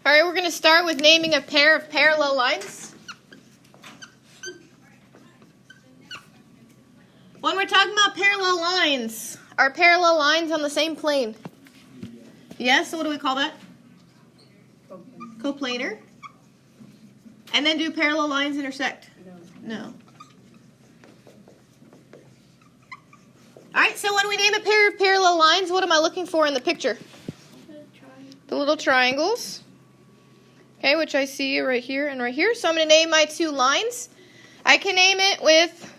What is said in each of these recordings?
All right, we're going to start with naming a pair of parallel lines. When we're talking about parallel lines, are parallel lines on the same plane? Yes, so what do we call that? Coplanar. And then do parallel lines intersect? No. All right, so when we name a pair of parallel lines, what am I looking for in the picture? The little triangles. Okay, which I see right here and right here. So I'm going to name my two lines. I can name it with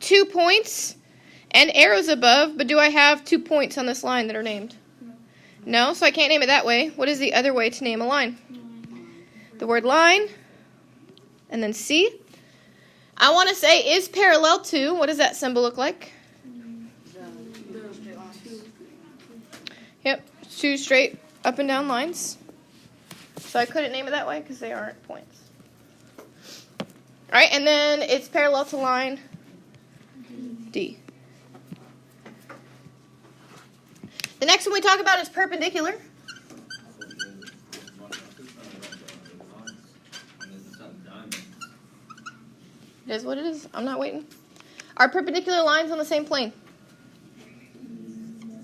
2 points and arrows above, but do I have 2 points on this line that are named? No, so I can't name it that way. What is the other way to name a line? The word line, and then C. I want to say is parallel to. What does that symbol look like? Yep, 2 straight up and down lines. So I couldn't name it that way because they aren't points. All right, and then it's parallel to line D. The next one we talk about is perpendicular. It is what it is. I'm not waiting. Are perpendicular lines on the same plane?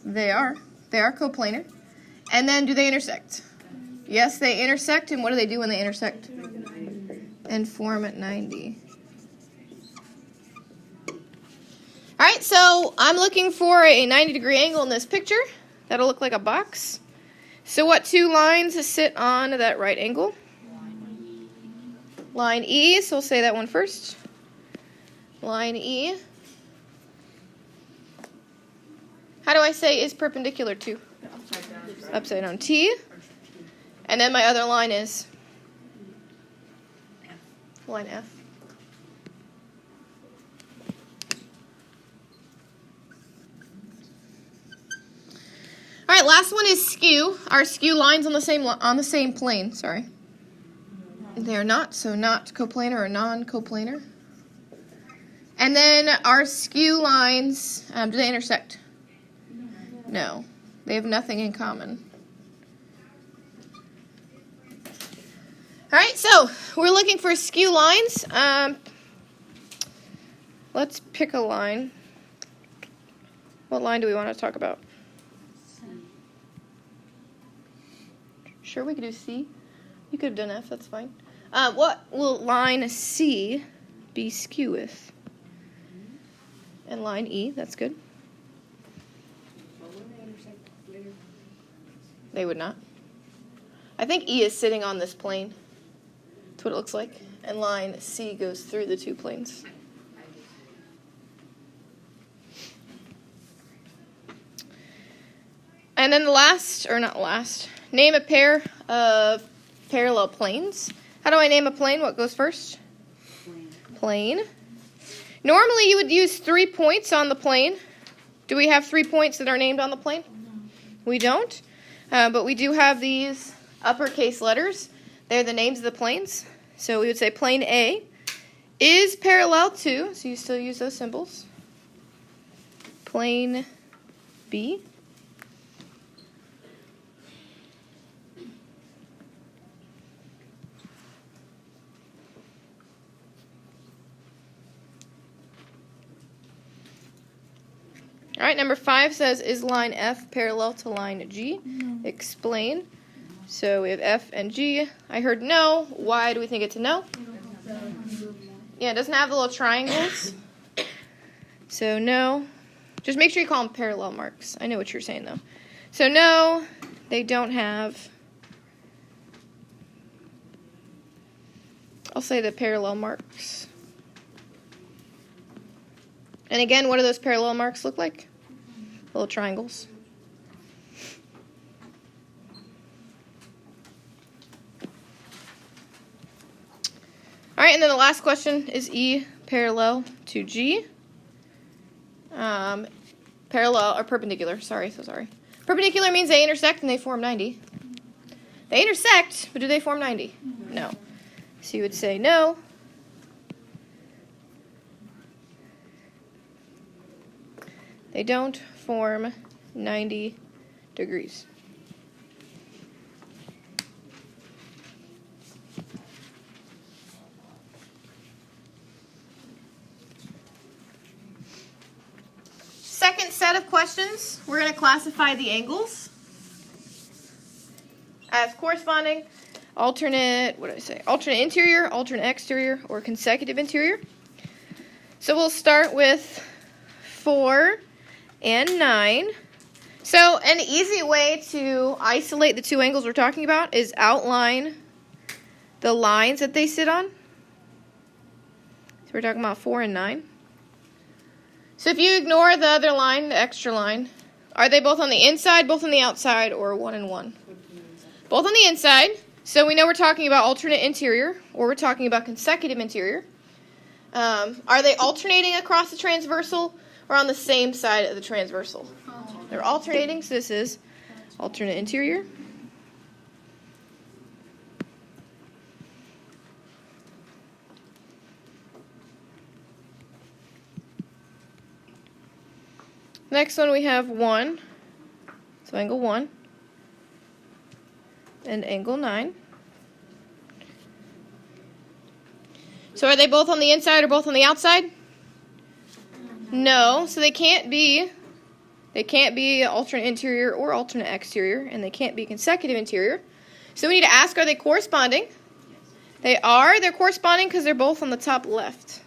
They are. They are coplanar. And then do they intersect? Yes, they intersect. And what do they do when they intersect? And form at 90. All right, so I'm looking for a 90-degree angle in this picture. That'll look like a box. So what 2 lines sit on that right angle? Line E, so we'll say that one first. Line E. How do I say is perpendicular to? Upside down. T. And then my other line is line F. All right, last one is skew. Are skew lines on the same plane? Sorry, they are not. So not coplanar or non-coplanar. And then are skew lines? Do they intersect? No, they have nothing in common. All right, so we're looking for skew lines. Let's pick a line. What line do we want to talk about? Sure, we could do C. You could have done F, that's fine. What will line C be skew with? And line E, that's good. They would not. I think E is sitting on this plane. That's what it looks like. And line C goes through the 2 planes. And then the last, or not last, name a pair of parallel planes. How do I name a plane? What goes first? Plane. Normally you would use 3 points on the plane. Do we have 3 points that are named on the plane? No. We don't. But we do have these uppercase letters. They're the names of the planes. So we would say plane A is parallel to, so you still use those symbols. Plane B. All right, number 5 says, is line F parallel to line G? No. Explain. So we have F and G. I heard no. Why do we think it's a no? Yeah, it doesn't have the little triangles. So no. Just make sure you call them parallel marks. I know what you're saying, though. So no, they don't have. I'll say the parallel marks. And again, what do those parallel marks look like? Little triangles. All right, and then the last question is E parallel to G. Parallel or perpendicular. Sorry. Perpendicular means they intersect and they form 90. They intersect, but do they form 90? No. So you would say no. They don't form 90 degrees. second set of questions, we're going to classify the angles as corresponding alternate interior, alternate exterior, or consecutive interior. So we'll start with 4 and 9. So an easy way to isolate the two angles we're talking about is outline the lines that they sit on. So we're talking about 4 and 9. So if you ignore the other line, the extra line, are they both on the inside, both on the outside, or 1 and 1? Both on the inside. So we know we're talking about alternate interior, or we're talking about consecutive interior. Are they alternating across the transversal, or on the same side of the transversal? They're alternating, so this is alternate interior. Next one we have 1, so angle 1, and angle 9. So are they both on the inside or both on the outside? No, so they can't be alternate interior or alternate exterior, and they can't be consecutive interior. So we need to ask, are they corresponding? They are. They're corresponding because they're both on the top left.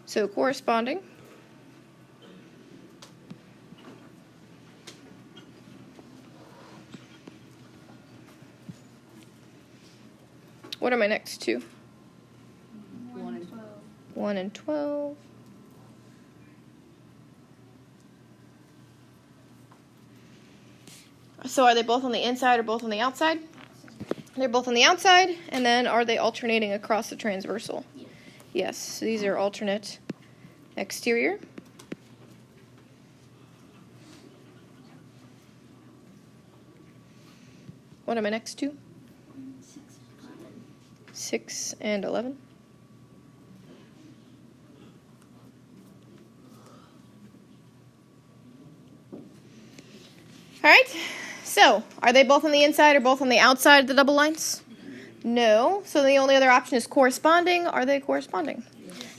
So corresponding. What are my next two? 1 and 12. 1 and 12. So are they both on the inside or both on the outside? They're both on the outside. And then are they alternating across the transversal? Yes. Yes. So these are alternate exterior. What are my next two? 6 and 11. All right, so are they both on the inside or both on the outside of the double lines? No, so the only other option is corresponding. Are they corresponding?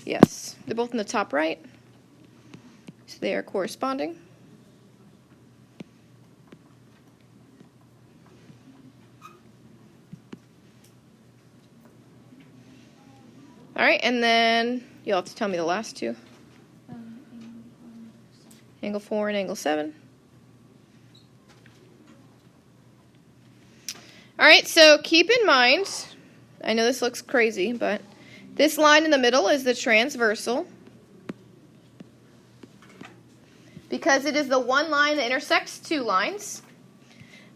Yes. They're both in the top right, so they are corresponding. All right, and then you'll have to tell me the last two. Angle 4 and angle 7. All right, so keep in mind, I know this looks crazy, but this line in the middle is the transversal because it is the one line that intersects two lines.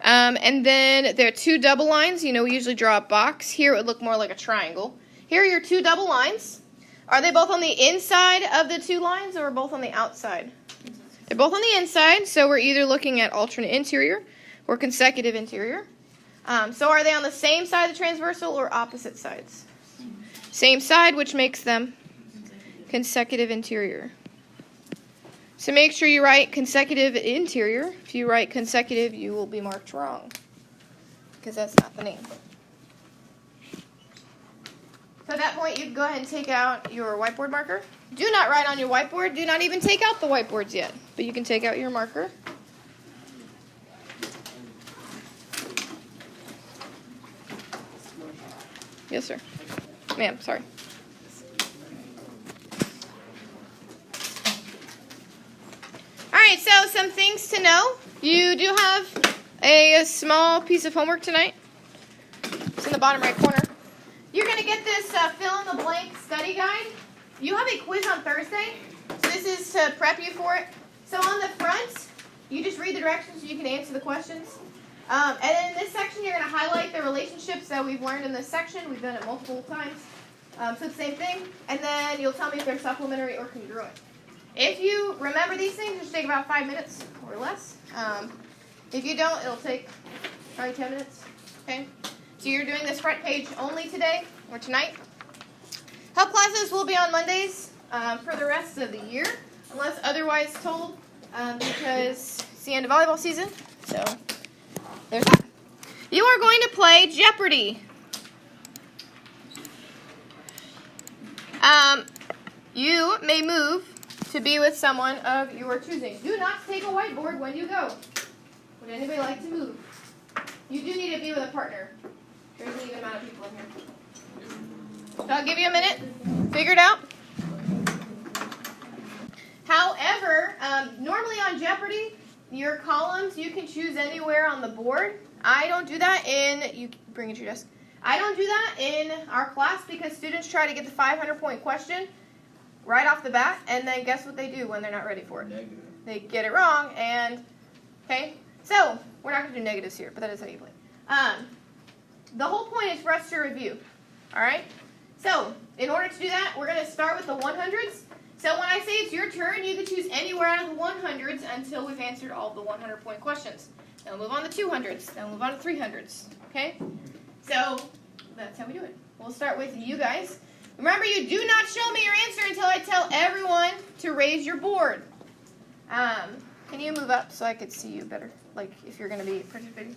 And then there are two double lines. You know, we usually draw a box. Here it would look more like a triangle. Here are your two double lines. Are they both on the inside of the two lines or both on the outside? They're both on the inside, so we're either looking at alternate interior or consecutive interior. So are they on the same side of the transversal or opposite sides? Same side, which makes them consecutive interior. So make sure you write consecutive interior. If you write consecutive, you will be marked wrong because that's not the name. So at that point, you can go ahead and take out your whiteboard marker. Do not write on your whiteboard. Do not even take out the whiteboards yet. But you can take out your marker. Yes, sir. Ma'am, sorry. All right, so some things to know. You do have a small piece of homework tonight. It's in the bottom right corner. You're going to get this fill-in-the-blank study guide. You have a quiz on Thursday, so this is to prep you for it. So on the front, you just read the directions so you can answer the questions. And then in this section, you're going to highlight the relationships that we've learned in this section. We've done it multiple times. So it's the same thing. And then you'll tell me if they're supplementary or congruent. If you remember these things, just take about 5 minutes or less. If you don't, it'll take probably 10 minutes. Okay? So you're doing this front page only today or tonight. Help classes will be on Mondays for the rest of the year, unless otherwise told, because it's the end of volleyball season. So there's that. You are going to play Jeopardy. You may move to be with someone of your choosing. Do not take a whiteboard when you go. Would anybody like to move? You do need to be with a partner. There's an even amount of people in here. So I'll give you a minute. Figure it out. However, normally on Jeopardy, your columns, you can choose anywhere on the board. I don't do that you bring it to your desk. I don't do that in our class because students try to get the 500-point question right off the bat, and then guess what they do when they're not ready for it? Negative. They get it wrong, okay? So, we're not going to do negatives here, but that is how you play. The whole point is for us to review, all right? So, in order to do that, we're going to start with the 100s. So when I say it's your turn, you can choose anywhere out of the 100s until we've answered all of the 100-point questions. Then we'll move on to 200s. Then we'll move on to 300s, okay? So that's how we do it. We'll start with you guys. Remember, you do not show me your answer until I tell everyone to raise your board. Can you move up so I could see you better, like if you're going to be participating?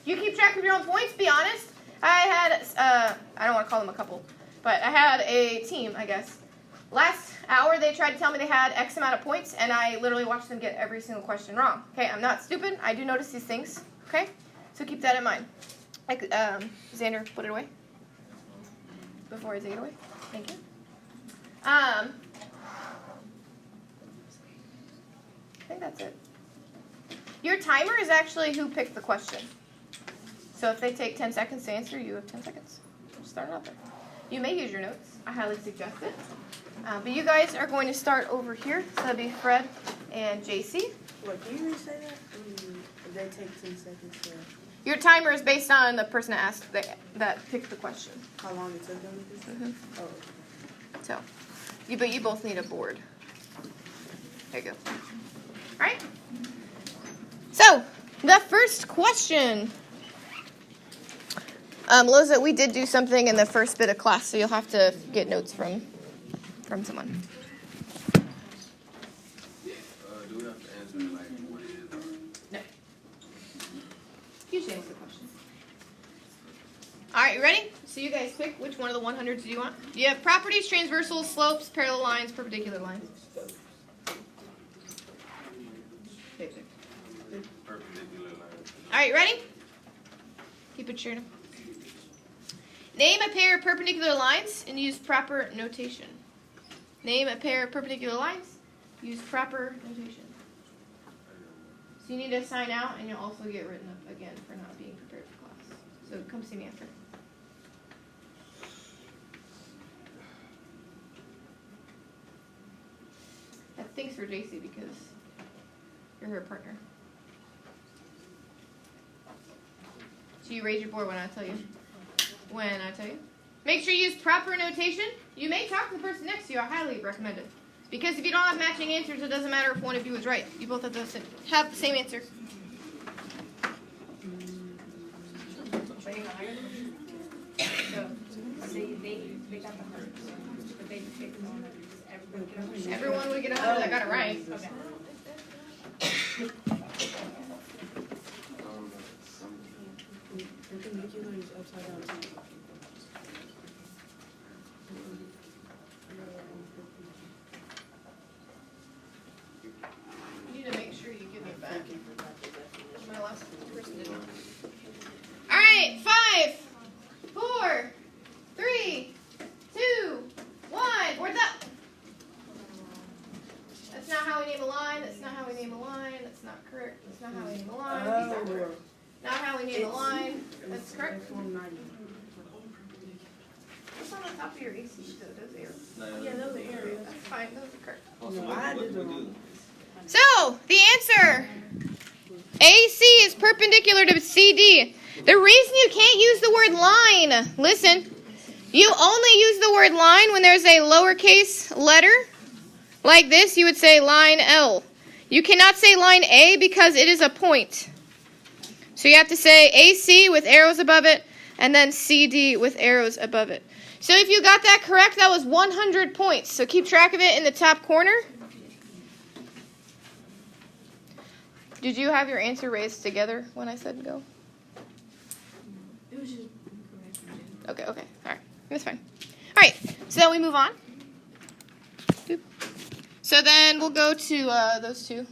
You keep track of your own points, be honest. I had, I don't want to call them a couple, but I had a team, I guess. Last hour, they tried to tell me they had X amount of points, and I literally watched them get every single question wrong. Okay, I'm not stupid. I do notice these things, okay? So keep that in mind. Like, Xander, put it away. Before I take it away. Thank you. I think that's it. Your timer is actually who picked the question. So if they take 10 seconds to answer, you have 10 seconds. Just start it out there. You may use your notes. I highly suggest it. But you guys are going to start over here. So that'll be Fred and JC. What, can you re-say that? If they take 10 seconds to... Your timer is based on the person that asked that picked the question. How long it took them to do Mm-hmm. Oh. So, but you both need a board. There you go. All right. So, the first question. Loza, we did do something in the first bit of class, so you'll have to get notes from someone. Do we have to answer like what it is? No. You should answer the question. All right, you ready? So you guys pick which one of the 100s do you want? You have properties, transversals, slopes, parallel lines, perpendicular lines. Okay, pick. Perpendicular lines. All right, ready? Keep it straight. Name a pair of perpendicular lines and use proper notation. Name a pair of perpendicular lines. Use proper notation. So you need to sign out, and you'll also get written up again for not being prepared for class. So come see me after. That stinks for JC because you're her partner. So you raise your board when I tell you. When I tell you. Make sure you use proper notation. You may talk to the person next to you. I highly recommend it. Because if you don't have matching answers, it doesn't matter if one of you is right. You both have the same answer. Everyone would get 100 that got it right. Okay. Perpendicular is upside down. You need to make sure you give me back. My last person did not. All right, 5, 4, 3, 2, 1. Board's up. That's not how we name a line. That's not how we name a line. That's not correct. That's not how we name a line. These are correct. Not how we name a line. That's correct. What's on the top of your AC? Those arrows. Yeah, those are arrows. That's fine. Those are correct. No, I did the wrong. So, the answer. AC is perpendicular to CD. The reason you can't use the word line, listen, you only use the word line when there's a lowercase letter. Like this, you would say line L. You cannot say line A because it is a point. So you have to say AC with arrows above it, and then CD with arrows above it. So if you got that correct, that was 100 points. So keep track of it in the top corner. Did you have your answer raised together when I said go? It was just incorrect. Okay. All right. That's fine. All right. So then we move on. Boop. So then we'll go to those two.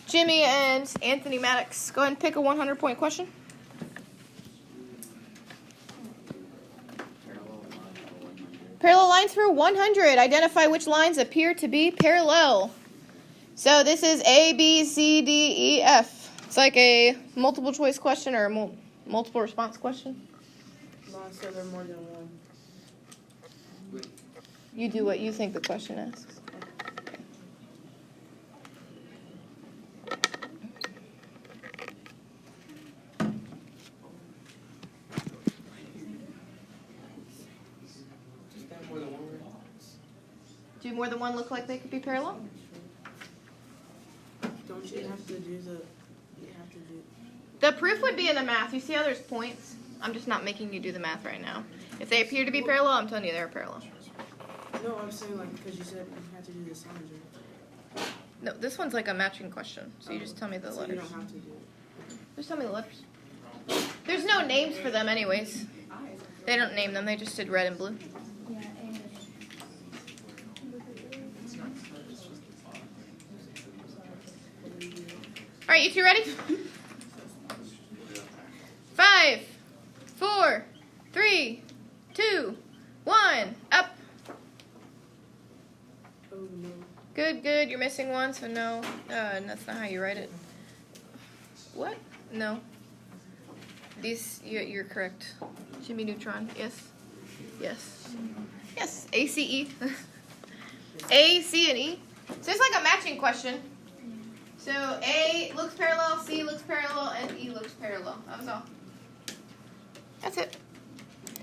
Jimmy and Anthony Maddox. Go ahead and pick a 100-point question. Parallel lines for 100. Identify which lines appear to be parallel. So this is A, B, C, D, E, F. It's like a multiple choice question or a multiple response question. No, so there are more than one. You do what you think the question asks. Do more than one look like they could be parallel? Don't you have to do the... The proof would be in the math. You see how there's points? I'm just not making you do the math right now. If they appear to be parallel, I'm telling you they're parallel. No, I'm saying like because you said you had to do the signs, right? No, this one's like a matching question. So you just tell me the So letters. you don't have to do it. Just tell me the letters. There's no names for them anyways. They don't name them. They just did red and blue. All right, you two ready? 5, 4, 3, 2, 1, up. Oh no. Good, good. You're missing one, so no. That's not how you write it. What? No. You're correct. Jimmy Neutron. Yes. Yes. Yes. A, C, E. A, C, and E. So it's like a matching question. So A looks parallel, C looks parallel, and E looks parallel. That was all. That's it.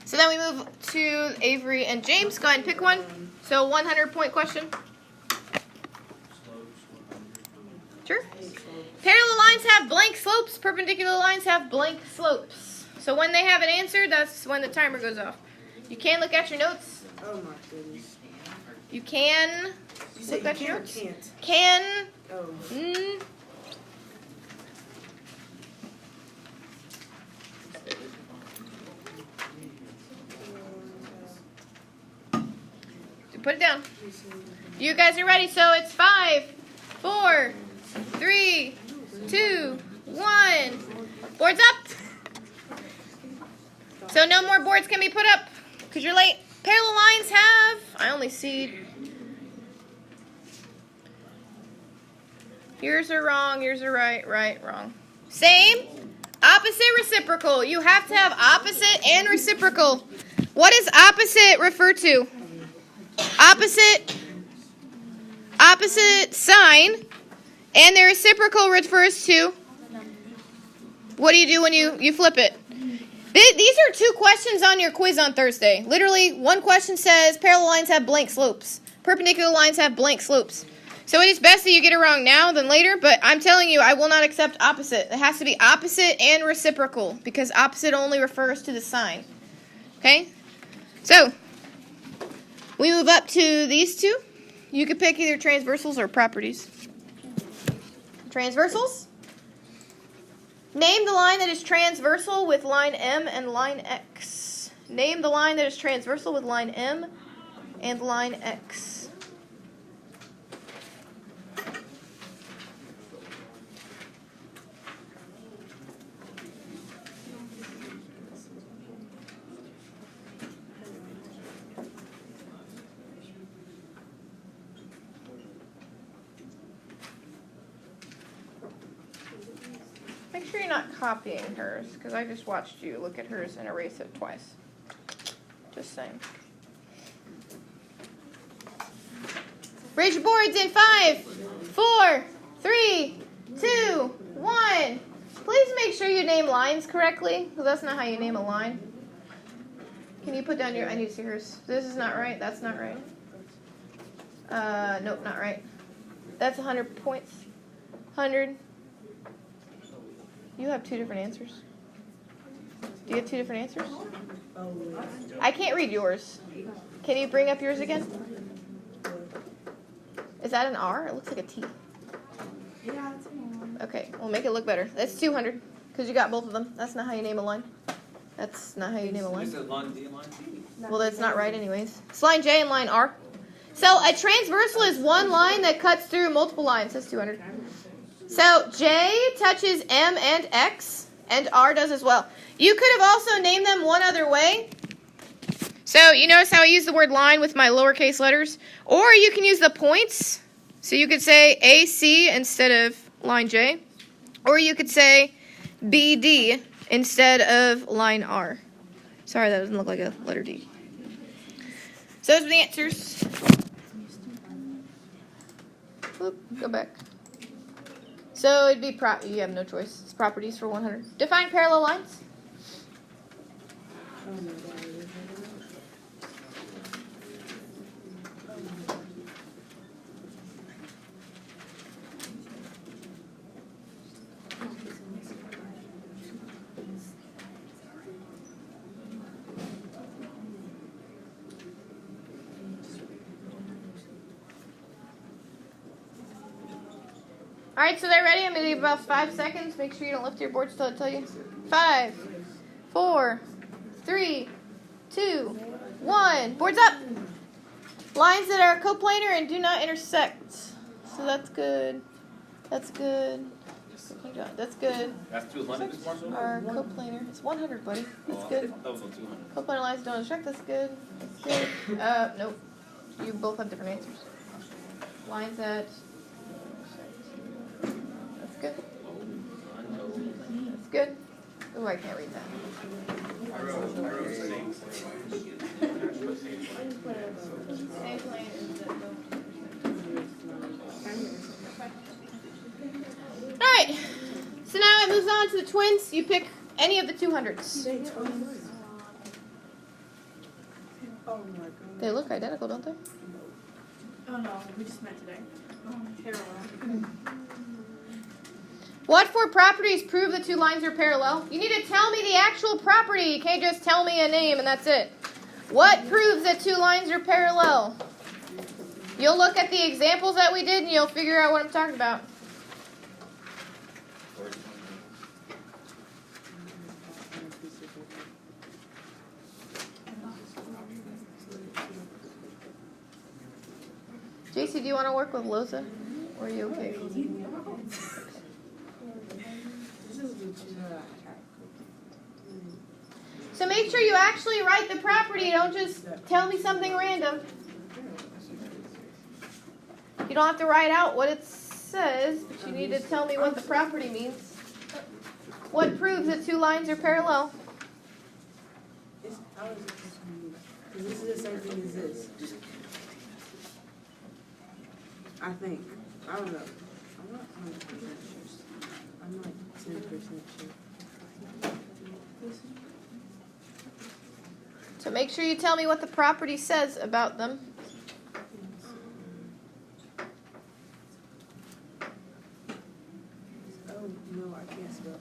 So then we move to Avery and James. Go ahead and pick one. So 100-point question. Sure. Parallel lines have blank slopes. Perpendicular lines have blank slopes. So when they have an answer, that's when the timer goes off. You can look at your notes. Oh my goodness. You can You look say at you your can or notes. can't? Can. Oh. Put it down. You guys are ready, so it's 5, 4, 3, 2, 1. Boards up. So no more boards can be put up because you're late. Parallel lines have, I only see, yours are wrong, yours are right, wrong. Same, opposite, reciprocal. You have to have opposite and reciprocal. What does opposite refer to? Opposite sign, and the reciprocal refers to, what do you do when you flip it? These are 2 questions on your quiz on Thursday. Literally, one question says parallel lines have blank slopes. Perpendicular lines have blank slopes. So it is best that you get it wrong now than later, but I'm telling you, I will not accept opposite. It has to be opposite and reciprocal, because opposite only refers to the sign. Okay? So we move up to these 2. You could pick either transversals or properties. Transversals. Name the line that is transversal with line M and line X. Name the line that is transversal with line M and line X. Make sure you're not copying hers, because I just watched you look at hers and erase it twice. Just saying. Raise your boards in 5, 4, 3, 2, 1. Please make sure you name lines correctly, because that's not how you name a line. Can you put down your, I need to see hers. This is not right, that's not right. Nope, not right. That's 100 points. 100. You have 2 different answers. Do you have 2 different answers? I can't read yours. Can you bring up yours again? Is that an R? It looks like a T. Yeah, it's an R. Okay, we'll make it look better. That's 200, because you got both of them. That's not how you name a line. That's not how you name a line. Is it line D and line T? Well, that's not right anyways. It's line J and line R. So a transversal is one line that cuts through multiple lines. That's 200. So J touches M and X, and R does as well. You could have also named them one other way. So you notice how I use the word line with my lowercase letters? Or you can use the points. So you could say AC instead of line J. Or you could say BD instead of line R. Sorry, that doesn't look like a letter D. So those are the answers. Oop, go back. So it'd be you have no choice. It's properties for 100. Define parallel lines. All right, so they're ready. I'm going to give about 5 seconds. Make sure you don't lift your boards till I tell you. 5, 4, 3, 2, 1. Boards up. Lines that are coplanar and do not intersect. So that's good. That's good. That's good. That's 200 this Marshall? Are coplanar. It's 100, buddy. That's good. That was on 200. Coplanar lines don't intersect. That's good. That's good. Nope. You both have different answers. Lines that... Good. That's good. Oh, I can't read that. All right. So now it moves on to the twins. You pick any of the 200s. They look identical, don't they? Oh no, we just met today. Parallel. What four properties prove the two lines are parallel? You need to tell me the actual property. You can't just tell me a name and that's it. What proves that two lines are parallel? You'll look at the examples that we did and you'll figure out what I'm talking about. JC, do you want to work with Loza? Or are you okay? So make sure you actually write the property. Don't just tell me something random. You don't have to write out what it says, but you need to tell me what the property means. What proves that two lines are parallel? This is the same thing as this. I think. I don't know. I'm not 100% sure. I'm like 10% sure. So make sure you tell me what the property says about them. Oh, no, I can't spell.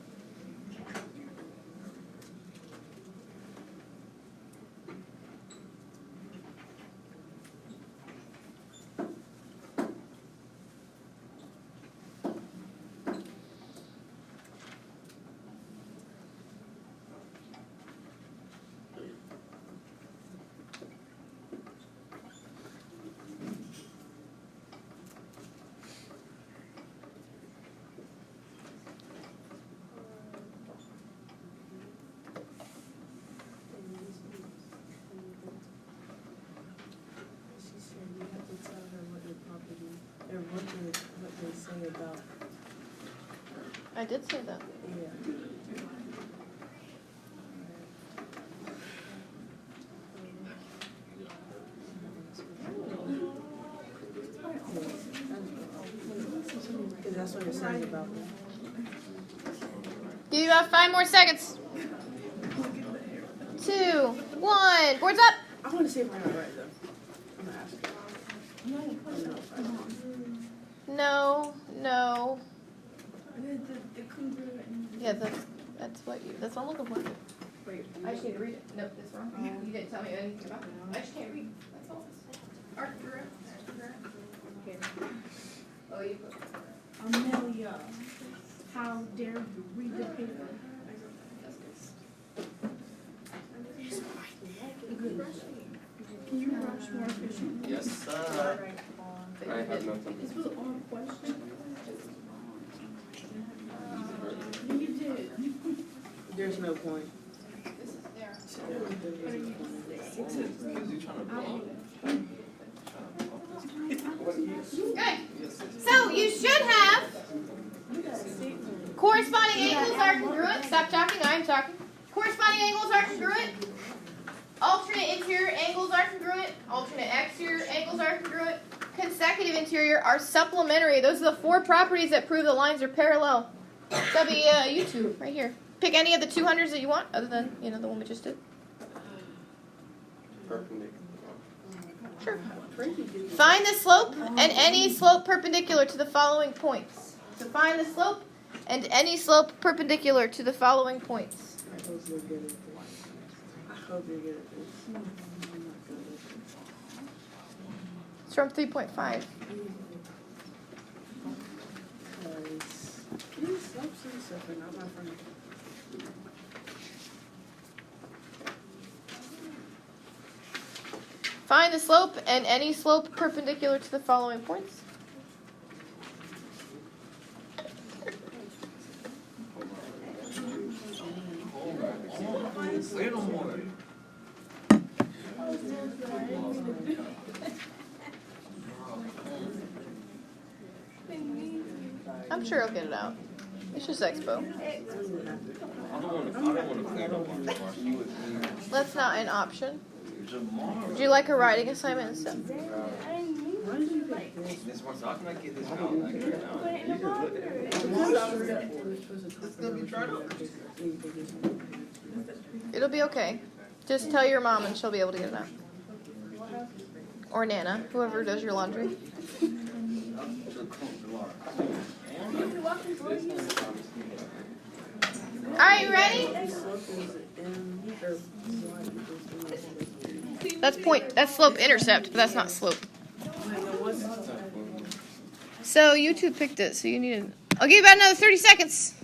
What they say about. I did say that. Yeah. Because that's what it says about them. Give you about 5 more seconds. 2, 1. Boards up. I want to see if I got it right, though. I'm going to ask her. No. Yeah, that's what I'm looking for. Wait, I just need to read it. Nope, that's wrong. You didn't tell me anything about it. I just can't read. That's all. Arthur. Okay. Oh, you put Amelia, how dare you read the paper? that's good. Can you run much more efficient. Yes, sir. I have nothing. This was on question. You did. There's no point. This is there. Because you trying to blow. Good. So you should have corresponding angles are congruent. Stop talking, I'm talking. Corresponding angles are congruent. Alternate interior angles are congruent. Alternate exterior angles are congruent. Consecutive interior are supplementary. Those are the 4 properties that prove the lines are parallel. That'll be YouTube right here. Pick any of the 200s that you want, other than the one we just did. Perpendicular. Sure. Find the slope and any slope perpendicular to the following points. So find the slope and any slope perpendicular to the following points. I hope you're good at this. I hope you're good at this. I'm not good at It's from 3.5. this. These slopes and stuff are not my friend. Find the slope and any slope perpendicular to the following points. Say no more. I'm sure I'll get it out. It's just Expo. I don't want to clear up on this. She was That's not an option. Jamar. Would you like a writing assignment and stuff? Why did you pick this? This one, so how can I get this out? Like, right now? You just look at it. It's gonna be tried out. It'll be okay. Just tell your mom and she'll be able to get it out. Or Nana, whoever does your laundry. Alright, you ready? That's slope intercept, but that's not slope. So YouTube picked it, so you need to... I'll give you about another 30 seconds.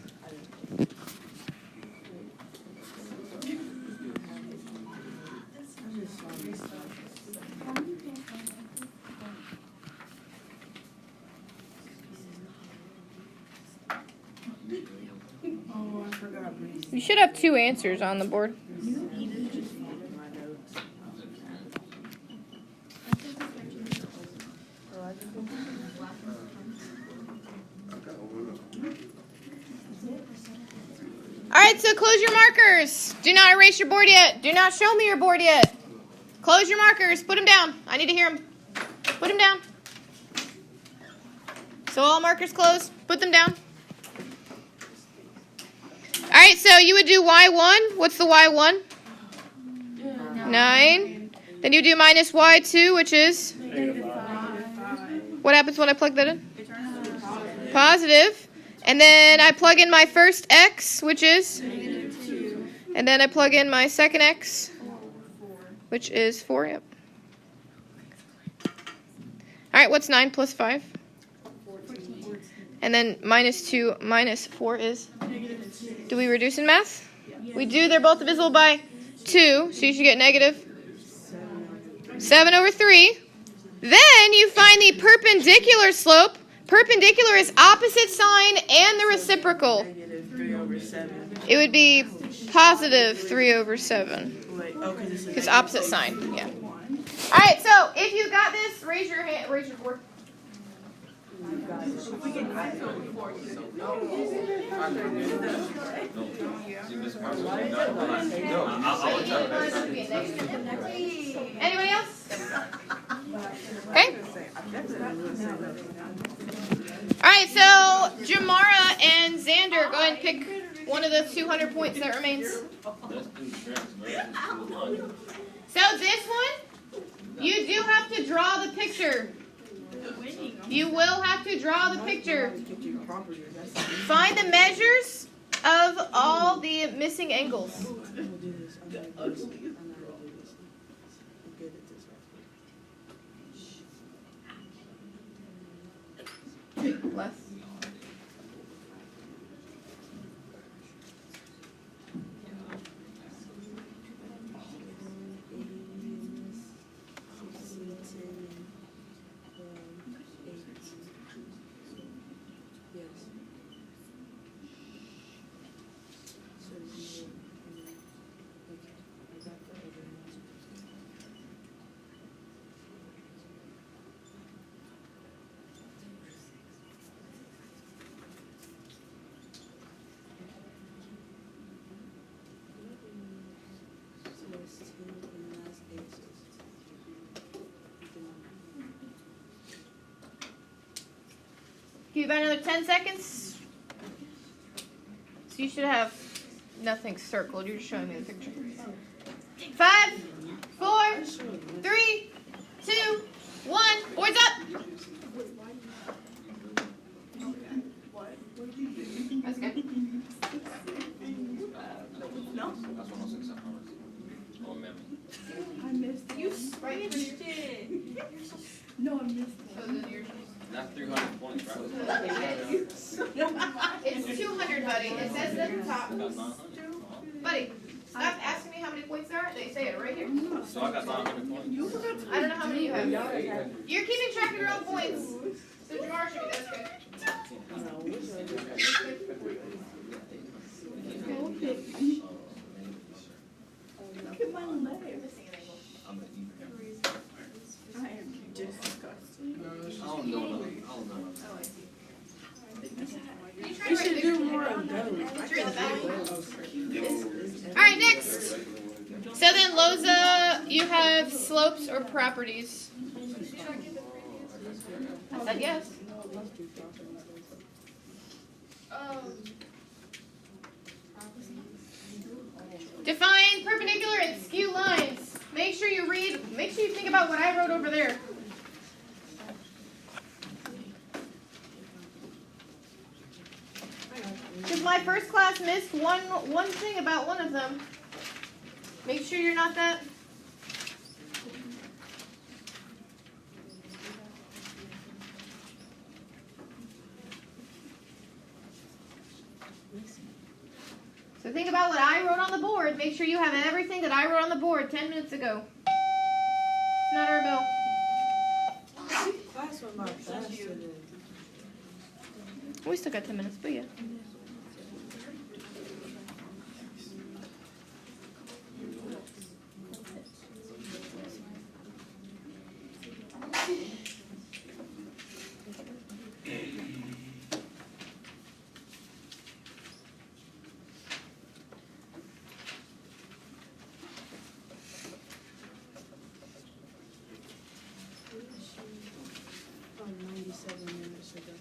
Oh, I forgot. You should have 2 answers on the board. Alright, so close your markers. Do not erase your board yet. Do not show me your board yet. Close your markers. Put them down. I need to hear them. Put them down. So all markers closed. Put them down. Alright, so you would do y1. What's the y1? 9. Then you do minus y2, which is? What happens when I plug that in? Positive. And then I plug in my first x, which is? And then I plug in my second x, which is 4. Yep. Alright, what's 9 plus 5? And then minus 2 minus 4 is? Do we reduce in math? We do. They're both divisible by 2, so you should get negative 7 over 3. Then you find the perpendicular slope. Perpendicular is opposite sign and the reciprocal. Negative 3 over 7. It would be positive 3 over 7. Wait, oh, because it's Because opposite sign, yeah. All right, so if you got this, raise your hand, raise your board. Anybody else? Okay. All right, so Jamara and Xander, go ahead and pick one of the 200 points that remains. So this one, you do have to draw the picture. You will have to draw the picture. Find the measures of all the missing angles. Less. Give you about another 10 seconds. So you should have nothing circled. You're just showing me the picture. 5, 4, 3, 2, 1. Boards up. That's good. No, That's 106 hours. On memory. I missed it. You switched it. No, I missed it. Not 300 points, right? It's 200, buddy. It says it at the top. I got 900. Buddy, stop asking me how many points there are. They say it right here. So I got 900 points. I don't know how many you have. You're keeping track of your own points. So Jamar should be, that's good. Look at my legs. I'm an even. I am disgusted. I don't know. Oh, I see. Can you try You to should write do the more of picture? You're in the back. those. All right, next. So then, Loza, you have slopes or properties. I said yes. Define perpendicular and skew lines. Make sure you think about what I wrote over there. Because my first class missed one thing about one of them. Make sure you're not that. So think about what I wrote on the board. Make sure you have everything that I wrote on the board 10 minutes ago. It's not our bill. Class went by fast today. We still got 10 minutes, but yeah. Oh, 97 minutes ago.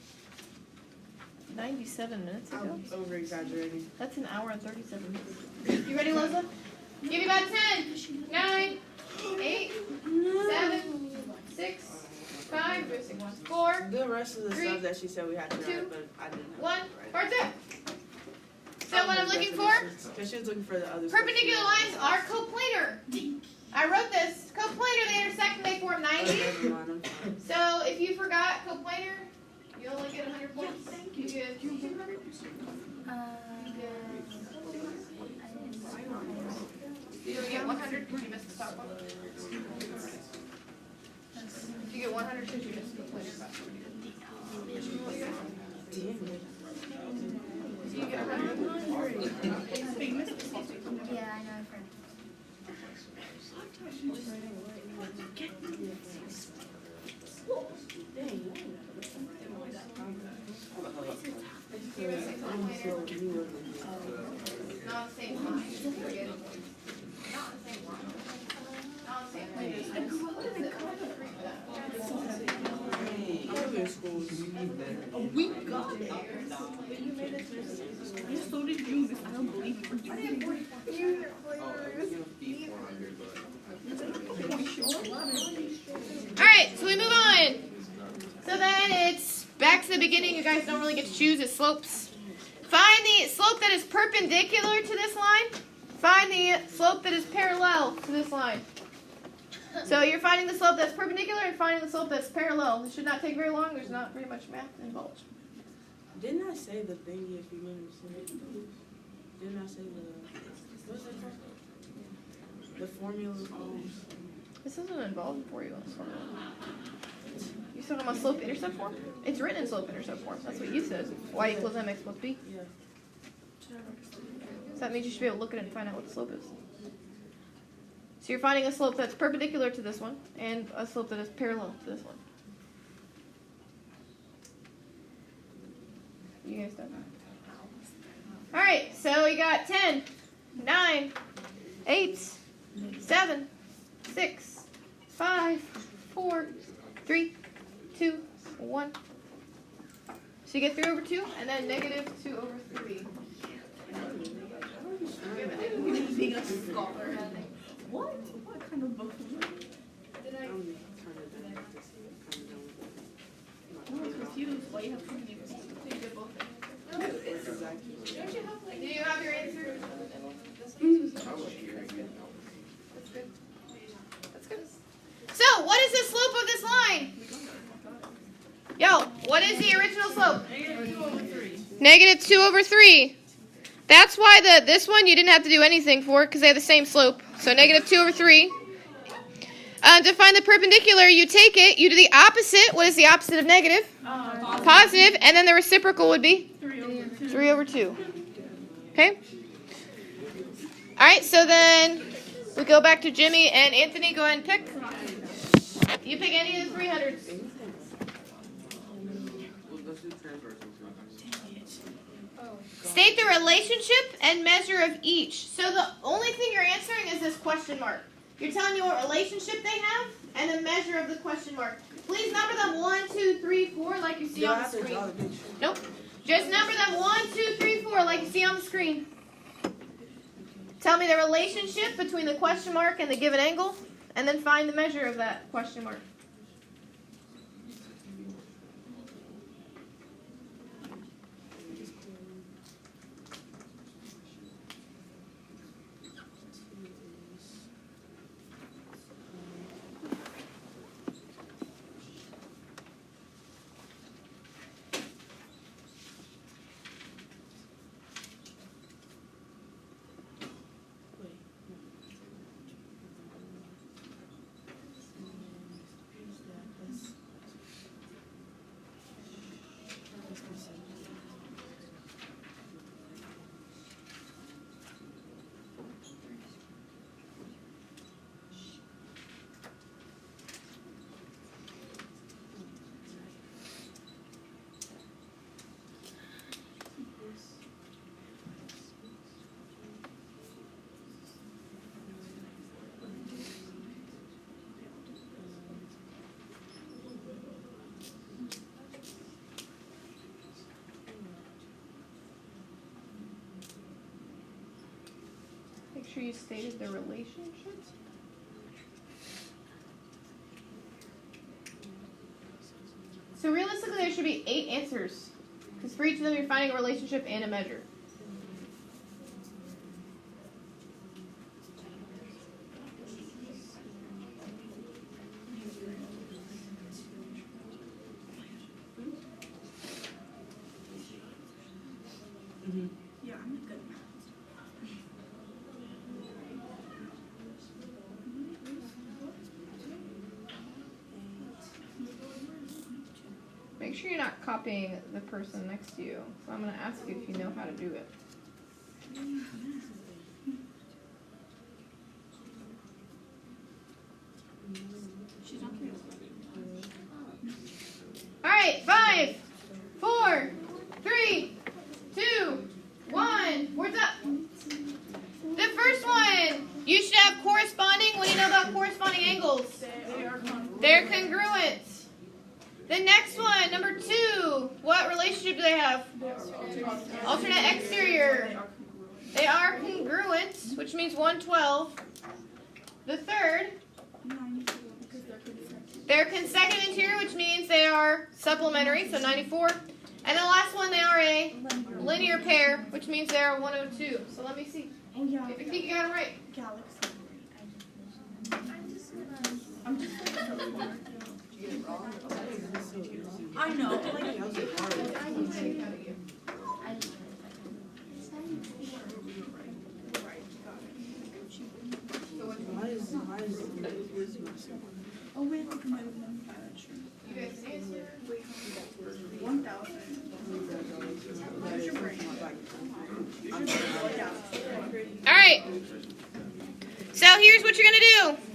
97 minutes ago? I'm over exaggerating. That's an hour and 37 minutes. You ready, Liza? Give me about 10, 9, 8, 7, 6, 5, 4, The rest of the 3, stuff that she said we had to 2, write, but I didn't. 1. Parts up. So what I'm looking for? Because she was looking for the other stuff. Perpendicular lines are coplanar. I wrote this. Coplanar, they intersect and they form 90. Never mind, I'm fine. So if you forgot coplanar, you only get 100 points. Thank You you. get 200. You don't get 100 because you missed the top one. You get 100 because you missed coplanar. Damn it. So you get 100. Yeah, I know. You missed the coplanar. Not the same line. You're getting not the same line. Not the same line. Other schools. We got it. Yes, so did you. I don't believe you were doing it. Alright, so we move on. So then it's back to the beginning. You guys don't really get to choose. It's slopes. Find the slope that is perpendicular to this line. Find the slope that is parallel to this line. So you're finding the slope that's perpendicular and finding the slope that's parallel. This should not take very long. There's not very much math involved. Didn't I say the thingy if you understand? Didn't I say the, what's it called? The formula? This isn't involved for you on this formula. You talking about slope-intercept form? It's written in slope-intercept form. That's what you said. Y equals mx plus b. Yeah. So that means you should be able to look at it and find out what the slope is. So you're finding a slope that's perpendicular to this one and a slope that is parallel to this one. You guys done? Alright, so we got 10, 9, 8, 7, 6, 5, 4, 3, 2, 1. So you get 3 over 2, and then negative 2 over 3. Being a scholar. What? What kind of book is that? I was confused why you have so many books. Do you have your answer? That's good. That's good. So, what is the slope of this line? Yo, what is the original slope? Negative 2 over 3. That's why this one you didn't have to do anything for because they have the same slope. So negative 2 over 3. To find the perpendicular, you take it, you do the opposite. What is the opposite of negative? Positive, and then the reciprocal would be? 3 over 2. Okay? Alright, so then we go back to Jimmy and Anthony. Go ahead and pick. You pick any of the 300s. State the relationship and measure of each. So the only thing you're answering is this question mark. You're telling me what relationship they have and the measure of the question mark. Please number them 1, 2, 3, 4 like you see on the screen. Nope. Just number them 1, 2, 3, 4 like you see on the screen. Tell me the relationship between the question mark and the given angle, and then find the measure of that question mark. Make sure you stated the relationship. So realistically, there should be 8 answers, because for each of them, you're finding a relationship and a measure. Yeah, I'm good. Make sure you're not copying the person next to you. So I'm going to ask you if you know how to do it. All right, 5, 4, 3, 2, 1. Board's up. The first one, you should have corresponding. What do you know about corresponding angles? They're congruent. The next one, number 2, what relationship do they have? Alternate exterior. They are congruent, which means 112. The third, they're consecutive interior, which means they are supplementary, so 94. And the last one, they are a linear pair, which means they are 102. So let me see. Oh, yeah. If you think you got it right. Galaxy. I know. Oh, wait, look at my You guys answer. 1,000. Where's your brain? All right. So here's what you're going to do.